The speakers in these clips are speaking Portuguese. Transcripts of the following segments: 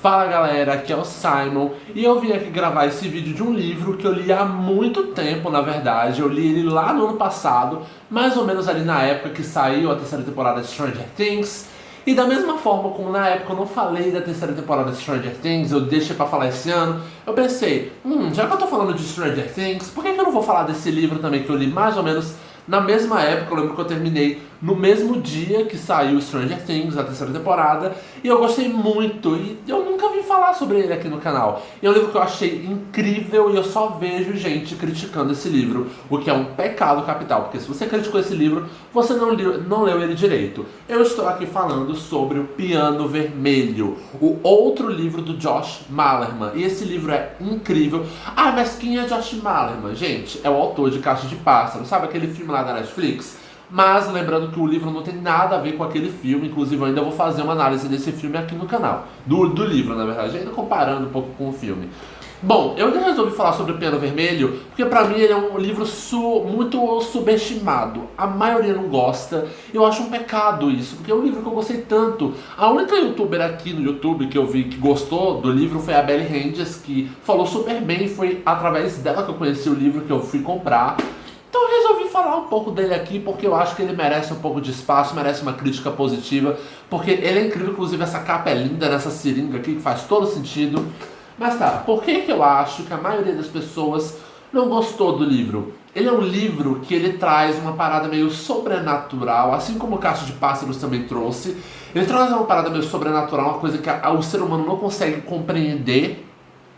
Fala galera, aqui é o Simon e eu vim aqui gravar esse vídeo de um livro que eu li há muito tempo, na verdade. Eu li ele lá no ano passado, mais ou menos ali na época que saiu a terceira temporada de Stranger Things. E da mesma forma como na época eu não falei da terceira temporada de Stranger Things, eu deixei pra falar esse ano, eu pensei, já que eu tô falando de Stranger Things, por que eu não vou falar desse livro também que eu li mais ou menos na mesma época? Eu lembro que eu terminei no mesmo dia que saiu Stranger Things, a terceira temporada, e eu gostei muito, e eu nunca vim falar sobre ele aqui no canal. E é um livro que eu achei incrível e eu só vejo gente criticando esse livro, o que é um pecado capital, porque se você criticou esse livro, você não leu ele direito. Eu estou aqui falando sobre O Piano Vermelho, o outro livro do Josh Malerman, e esse livro é incrível. Ah, mas quem é Josh Malerman? Gente, é o autor de Caixa de Pássaro, sabe aquele filme lá da Netflix? Mas lembrando que o livro não tem nada a ver com aquele filme, inclusive eu ainda vou fazer uma análise desse filme aqui no canal, do livro na verdade, ainda comparando um pouco com o filme. Bom, eu resolvi falar sobre O Piano Vermelho porque pra mim ele é um livro muito subestimado. A maioria não gosta, eu acho um pecado isso, porque é um livro que eu gostei tanto. A única youtuber aqui no YouTube que eu vi que gostou do livro foi a Belly Ranges, que falou super bem, foi através dela que eu conheci o livro, que eu fui comprar. Então eu resolvi falar um pouco dele aqui porque eu acho que ele merece um pouco de espaço, merece uma crítica positiva, porque ele é incrível, inclusive essa capa é linda nessa seringa aqui, que faz todo sentido. Mas tá, por que eu acho que a maioria das pessoas não gostou do livro? Ele é um livro que ele traz uma parada meio sobrenatural, assim como o Caixa de Pássaros também trouxe. Ele traz uma parada meio sobrenatural, uma coisa que o ser humano não consegue compreender.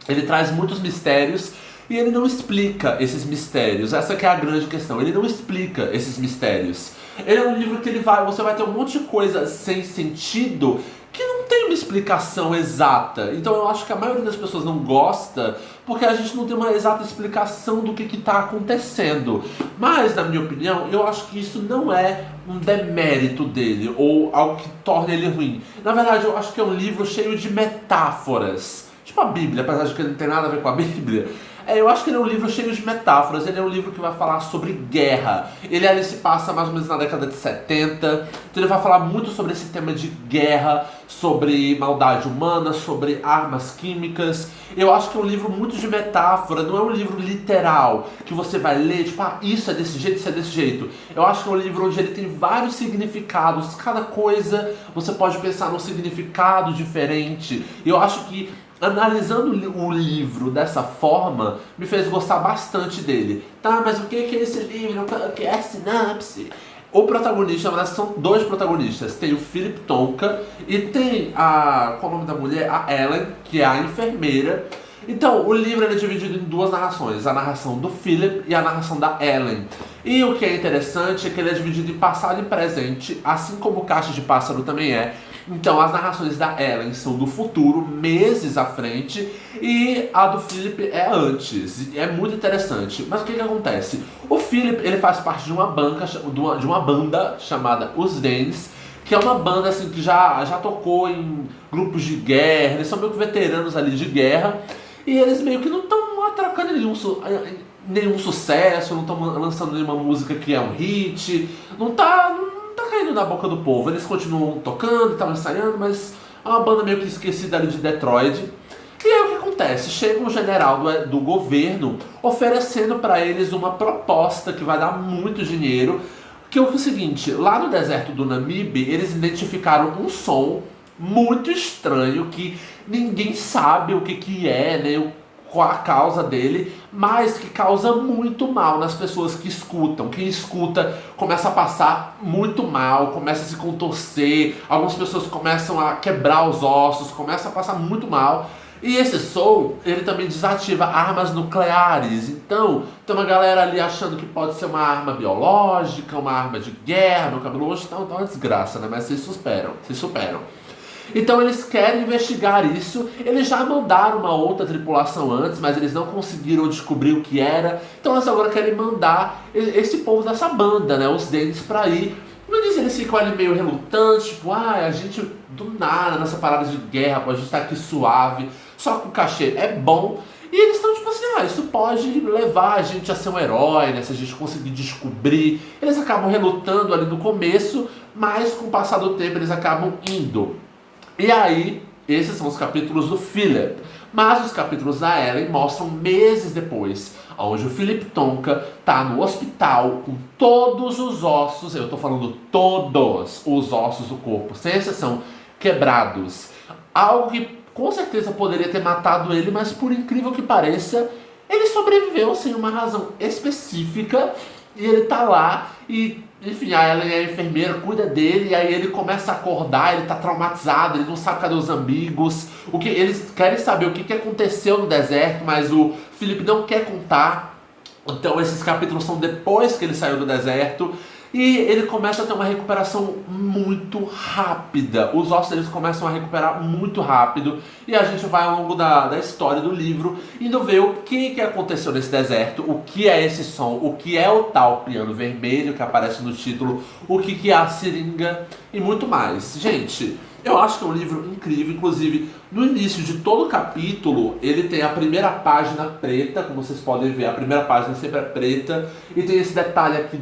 Ele traz muitos mistérios e ele não explica esses mistérios. Essa que é a grande questão. Ele não explica esses mistérios. Ele é um livro que você vai ter um monte de coisa sem sentido que não tem uma explicação exata. Então eu acho que a maioria das pessoas não gosta porque a gente não tem uma exata explicação do que está acontecendo. Mas, na minha opinião, eu acho que isso não é um demérito dele ou algo que torna ele ruim. Na verdade, eu acho que é um livro cheio de metáforas. Tipo a Bíblia, apesar de que ele não tem nada a ver com a Bíblia. Eu acho que ele é um livro cheio de metáforas. Ele é um livro que vai falar sobre guerra. Ele ali se passa mais ou menos na década de 70. Então ele vai falar muito sobre esse tema de guerra, sobre maldade humana, sobre armas químicas. Eu acho que é um livro muito de metáfora. Não é um livro literal, que você vai ler, tipo, isso é desse jeito, isso é desse jeito. Eu acho que é um livro onde ele tem vários significados. Cada coisa você pode pensar num significado diferente. Eu acho que analisando o livro dessa forma, me fez gostar bastante dele. Tá, mas o que é esse livro? O que é a sinopse? O protagonista, na verdade, são dois protagonistas. Tem o Philip Tonka e tem qual é o nome da mulher? A Ellen, que é a enfermeira. Então, o livro é dividido em duas narrações, a narração do Philip e a narração da Ellen. E o que é interessante é que ele é dividido em passado e presente, assim como o Caixa de Pássaro também é. Então, as narrações da Ellen são do futuro, meses à frente, e a do Philip é antes. E é muito interessante. Mas o que acontece? O Philip, ele faz parte de uma banda chamada Os Danes, que é uma banda assim, que já tocou em grupos de guerra, eles são meio que veteranos ali de guerra, e eles meio que não estão atracando nenhum sucesso, não estão lançando nenhuma música que é um hit, não tá caindo na boca do povo. Eles continuam tocando, estavam ensaiando, mas é uma banda meio que esquecida ali de Detroit. E aí o que acontece? Chega um general do governo oferecendo para eles uma proposta que vai dar muito dinheiro, que é o seguinte: lá no deserto do Namibe, eles identificaram um som muito estranho que ninguém sabe o que é, né? Qual a causa dele, mas que causa muito mal nas pessoas que escutam. Quem escuta começa a passar muito mal, começa a se contorcer, algumas pessoas começam a quebrar os ossos, começa a passar muito mal. E esse som, ele também desativa armas nucleares. Então, tem uma galera ali achando que pode ser uma arma biológica, uma arma de guerra, meu cabelo hoje tá uma desgraça, né? Mas vocês superam. Então eles querem investigar isso. Eles já mandaram uma outra tripulação antes, mas eles não conseguiram descobrir o que era. Então eles agora querem mandar esse povo dessa banda, né, os Danes, pra ir. No início eles ficam ali meio relutantes, tipo, a gente do nada nessa parada de guerra, a gente tá aqui suave, só que o cachê é bom. E eles estão tipo assim, isso pode levar a gente a ser um herói, né, se a gente conseguir descobrir. Eles acabam relutando ali no começo, mas com o passar do tempo eles acabam indo. E aí Esses são os capítulos do Philip. Mas os capítulos da Ellen mostram meses depois, onde o Philip Tonka tá no hospital com todos os ossos, eu tô falando todos os ossos do corpo, sem exceção, quebrados. Algo que com certeza poderia ter matado ele, mas por incrível que pareça, ele sobreviveu sem uma razão específica. E ele tá lá e, enfim, a Ellen é a enfermeira, cuida dele, e aí ele começa a acordar, ele tá traumatizado, ele não sabe cadê os amigos, eles querem saber o que aconteceu no deserto, mas o Philip não quer contar. Então esses capítulos são depois que ele saiu do deserto. E ele começa a ter uma recuperação muito rápida. Os ossos deles começam a recuperar muito rápido. E a gente vai ao longo da história do livro indo ver o que aconteceu nesse deserto, o que é esse som, o que é o tal piano vermelho que aparece no título, o que é a seringa e muito mais. Gente, eu acho que é um livro incrível. Inclusive, no início de todo capítulo, ele tem a primeira página preta, como vocês podem ver, a primeira página sempre é preta, e tem esse detalhe aqui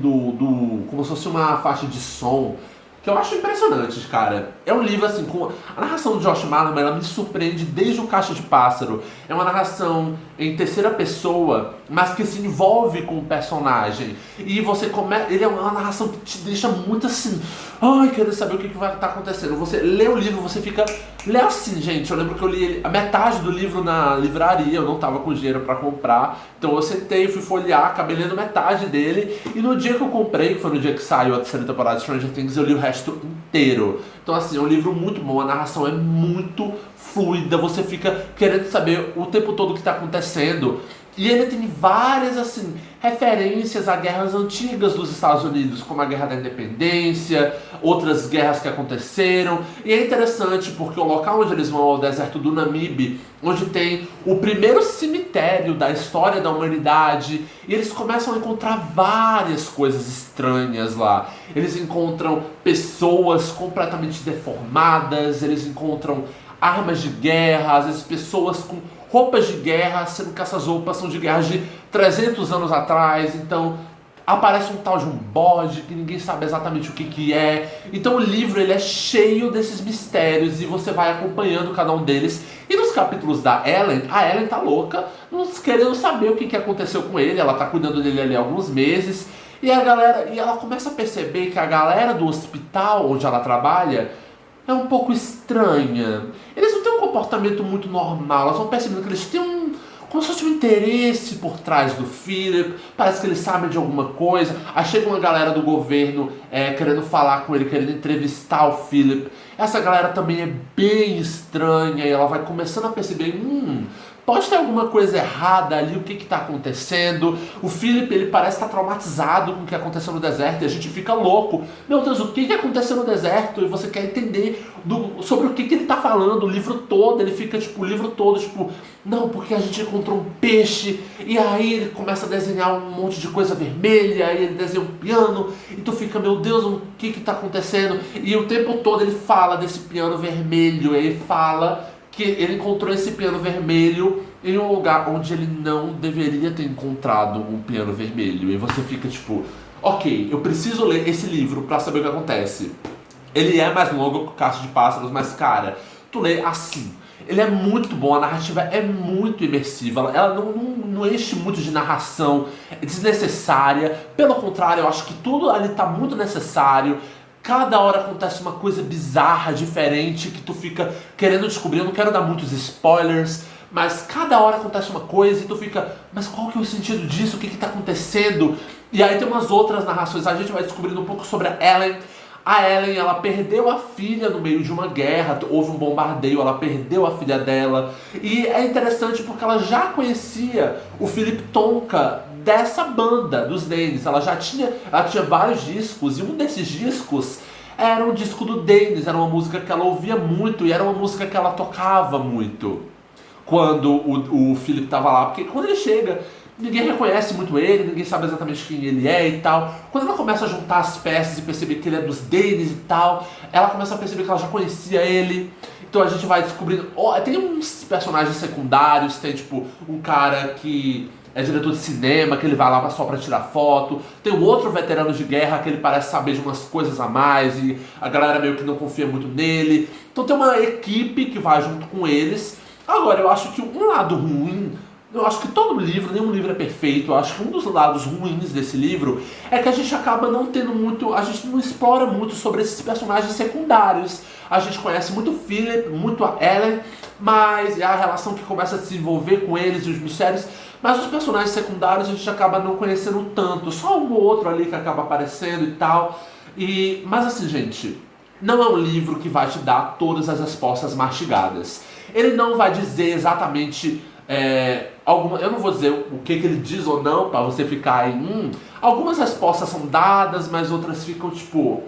como se fosse uma faixa de som, que eu acho impressionante, cara. É um livro assim, com a narração do Josh Malerman, ela me surpreende desde o Caixa de Pássaro. É uma narração em terceira pessoa, mas que se envolve com o personagem. E você ele é uma narração que te deixa muito assim, ai, quero saber o que vai estar acontecendo. Você lê o livro, você fica... Lê assim, gente, eu lembro que eu li a metade do livro na livraria, eu não tava com dinheiro pra comprar, então eu sentei, fui folhear, acabei lendo metade dele, e no dia que eu comprei, que foi no dia que saiu a terceira temporada de Stranger Things, eu li o resto inteiro. Então assim, é um livro muito bom, a narração é muito fluida, você fica querendo saber o tempo todo o que está acontecendo. E ele tem várias, assim, referências a guerras antigas dos Estados Unidos, como a Guerra da Independência, outras guerras que aconteceram. E é interessante porque o local onde eles vão é o deserto do Namibe, onde tem o primeiro cemitério da história da humanidade, e eles começam a encontrar várias coisas estranhas lá. Eles encontram pessoas completamente deformadas, eles encontram armas de guerra, às vezes pessoas com roupas de guerra, sendo que essas roupas são de guerra de 300 anos atrás. Então aparece um tal de um bode que ninguém sabe exatamente o que é. Então o livro ele é cheio desses mistérios e você vai acompanhando cada um deles. E nos capítulos da Ellen, a Ellen tá louca, querendo saber o que aconteceu com ele. Ela tá cuidando dele ali há alguns meses. E ela começa a perceber que a galera do hospital onde ela trabalha é um pouco estranha. Eles não têm um comportamento muito normal. Elas vão percebendo que eles têm como se fosse um interesse por trás do Philip. Parece que eles sabem de alguma coisa. Aí chega uma galera do governo querendo falar com ele, querendo entrevistar o Philip. Essa galera também é bem estranha. E ela vai começando a perceber, pode ter alguma coisa errada ali, o que está acontecendo. O Philip, ele parece estar traumatizado com o que aconteceu no deserto e a gente fica louco. Meu Deus, o que aconteceu no deserto? E você quer entender sobre o que ele está falando o livro todo. Ele fica, o livro todo, não, porque a gente encontrou um peixe. E aí ele começa a desenhar um monte de coisa vermelha, e ele desenha um piano. E tu fica, meu Deus, o que está acontecendo? E o tempo todo ele fala desse piano vermelho, ele fala que ele encontrou esse piano vermelho em um lugar onde ele não deveria ter encontrado um piano vermelho. E você fica ok, eu preciso ler esse livro pra saber o que acontece. Ele é mais longo que o Caixa de Pássaros, mas cara, tu lê assim. Ele é muito bom, a narrativa é muito imersiva, ela não enche muito de narração desnecessária. Pelo contrário, eu acho que tudo ali tá muito necessário. Cada hora acontece uma coisa bizarra, diferente, que tu fica querendo descobrir. Eu não quero dar muitos spoilers, mas cada hora acontece uma coisa e tu fica, mas qual que é o sentido disso? O que está acontecendo? E aí tem umas outras narrações, a gente vai descobrindo um pouco sobre a Ellen. A Ellen, ela perdeu a filha no meio de uma guerra, houve um bombardeio, ela perdeu a filha dela. E é interessante porque ela já conhecia o Philip Tonka dessa banda, dos Dennis. Ela tinha vários discos, e um desses discos era um disco do Dennis, era uma música que ela ouvia muito, e era uma música que ela tocava muito quando o Philip estava lá. Porque quando ele chega, ninguém reconhece muito ele, ninguém sabe exatamente quem ele é e tal. Quando ela começa a juntar as peças e perceber que ele é dos Dennis e tal, ela começa a perceber que ela já conhecia ele. Então a gente vai descobrindo... tem uns personagens secundários, tem um cara que é diretor de cinema, que ele vai lá só pra tirar foto. Tem o outro veterano de guerra que ele parece saber de umas coisas a mais e a galera meio que não confia muito nele. Então tem uma equipe que vai junto com eles. Agora, eu acho que um lado ruim, eu acho que todo livro, nenhum livro é perfeito, eu acho que um dos lados ruins desse livro é que a gente acaba não tendo muito, a gente não explora muito sobre esses personagens secundários. A gente conhece muito o Philip, muito a Ellen, mas é a relação que começa a se desenvolver com eles e os mistérios, mas os personagens secundários a gente acaba não conhecendo tanto, só um ou outro ali que acaba aparecendo e tal. Mas assim, gente, não é um livro que vai te dar todas as respostas mastigadas. Ele não vai dizer exatamente eu não vou dizer o que ele diz ou não para você ficar em algumas respostas são dadas, mas outras ficam tipo,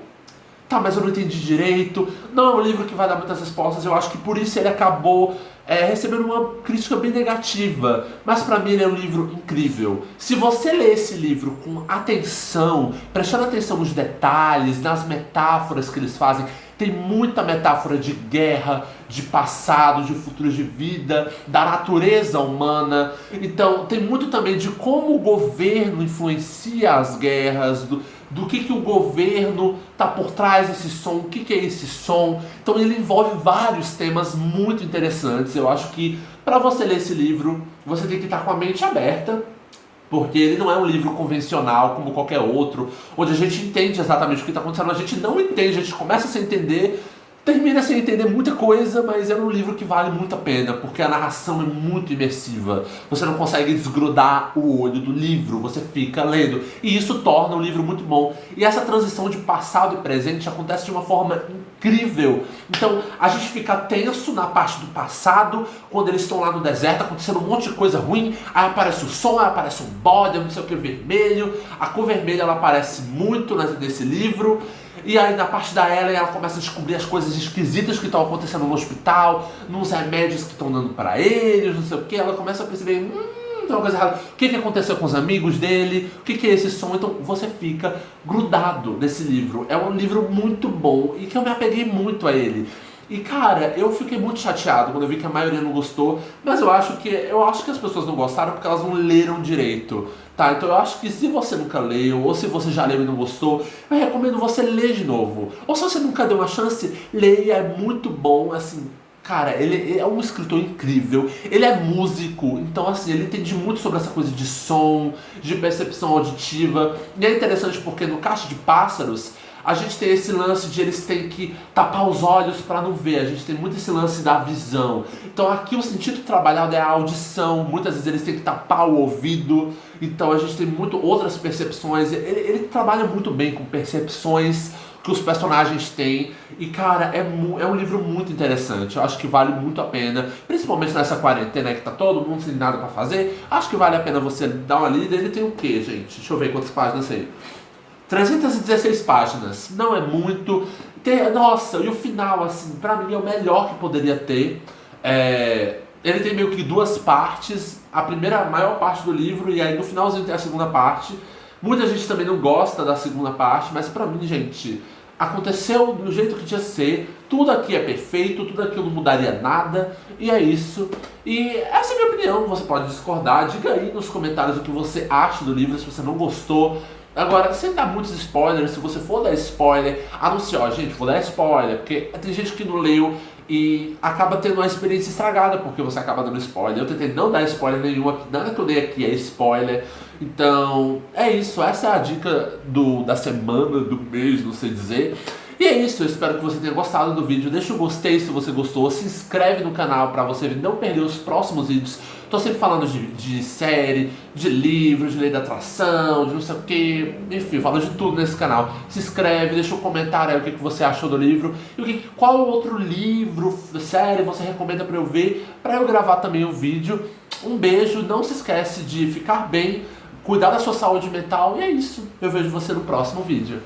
tá, mas eu não entendi direito. Não é um livro que vai dar muitas respostas. Eu acho que por isso ele acabou recebendo uma crítica bem negativa. Mas pra mim ele é um livro incrível. Se você ler esse livro com atenção, prestando atenção nos detalhes, nas metáforas que eles fazem, tem muita metáfora de guerra, de passado, de futuro de vida, da natureza humana. Então tem muito também de como o governo influencia as guerras, do que o governo está por trás desse som, o que é esse som. Então ele envolve vários temas muito interessantes. Eu acho que para você ler esse livro, você tem que estar com a mente aberta, porque ele não é um livro convencional como qualquer outro, onde a gente entende exatamente o que está acontecendo. A gente não entende, a gente começa a se entender, termina sem entender muita coisa, mas é um livro que vale muito a pena, porque a narração é muito imersiva. Você não consegue desgrudar o olho do livro, você fica lendo. E isso torna o livro muito bom. E essa transição de passado e presente acontece de uma forma incrível. Então, a gente fica tenso na parte do passado, quando eles estão lá no deserto, acontecendo um monte de coisa ruim, aí aparece o som, aí aparece um bode, não sei o que, vermelho. A cor vermelha, ela aparece muito nesse livro. E aí na parte da Ellen ela começa a descobrir as coisas esquisitas que estão acontecendo no hospital, nos remédios que estão dando pra eles, não sei o que. Ela começa a perceber, tem uma coisa errada. O que aconteceu com os amigos dele? O que é esse som? Então você fica grudado nesse livro. É um livro muito bom e que eu me apeguei muito a ele. E cara, eu fiquei muito chateado quando eu vi que a maioria não gostou, mas eu acho que as pessoas não gostaram porque elas não leram direito, tá? Então eu acho que se você nunca leu, ou se você já leu e não gostou, eu recomendo você ler de novo. Ou se você nunca deu uma chance, leia, é muito bom, assim. Cara, ele é um escritor incrível, ele é músico, então assim, ele entende muito sobre essa coisa de som, de percepção auditiva. E é interessante porque no Caixa de Pássaros, a gente tem esse lance de eles têm que tapar os olhos para não ver, a gente tem muito esse lance da visão. Então aqui o sentido trabalhado é a audição, muitas vezes eles têm que tapar o ouvido, então a gente tem muito outras percepções. Ele trabalha muito bem com percepções que os personagens têm. E cara, é um livro muito interessante. Eu acho que vale muito a pena, principalmente nessa quarentena que tá todo mundo sem nada pra fazer. Acho que vale a pena você dar uma lida. Ele tem o quê, gente? Deixa eu ver quantas páginas tem. 316 páginas. Não é muito. Nossa, e o final, assim, pra mim é o melhor que poderia ter. Ele tem meio que duas partes. A maior parte do livro, e aí no finalzinho tem a segunda parte. Muita gente também não gosta da segunda parte, mas pra mim, gente, aconteceu do jeito que tinha que ser. Tudo aqui é perfeito, tudo aqui eu não mudaria nada. E é isso. E essa é a minha opinião, você pode discordar. Diga aí nos comentários o que você acha do livro, se você não gostou. Agora, sem dar muitos spoilers, se você for dar spoiler, anuncia, ó, gente, vou dar spoiler, porque tem gente que não leu e acaba tendo uma experiência estragada porque você acaba dando spoiler. Eu tentei não dar spoiler nenhum, nada que eu dei aqui é spoiler. Então, é isso, essa é a dica da semana, do mês, não sei dizer. E é isso, eu espero que você tenha gostado do vídeo. Deixa o gostei se você gostou, se inscreve no canal para você não perder os próximos vídeos. Tô sempre falando de série, de livro, de lei da atração, de não sei o que, enfim, falo de tudo nesse canal. Se inscreve, deixa um comentário aí o que você achou do livro e qual outro livro, série você recomenda para eu ver, para eu gravar também o vídeo. Um beijo, não se esquece de ficar bem, cuidar da sua saúde mental e é isso. Eu vejo você no próximo vídeo.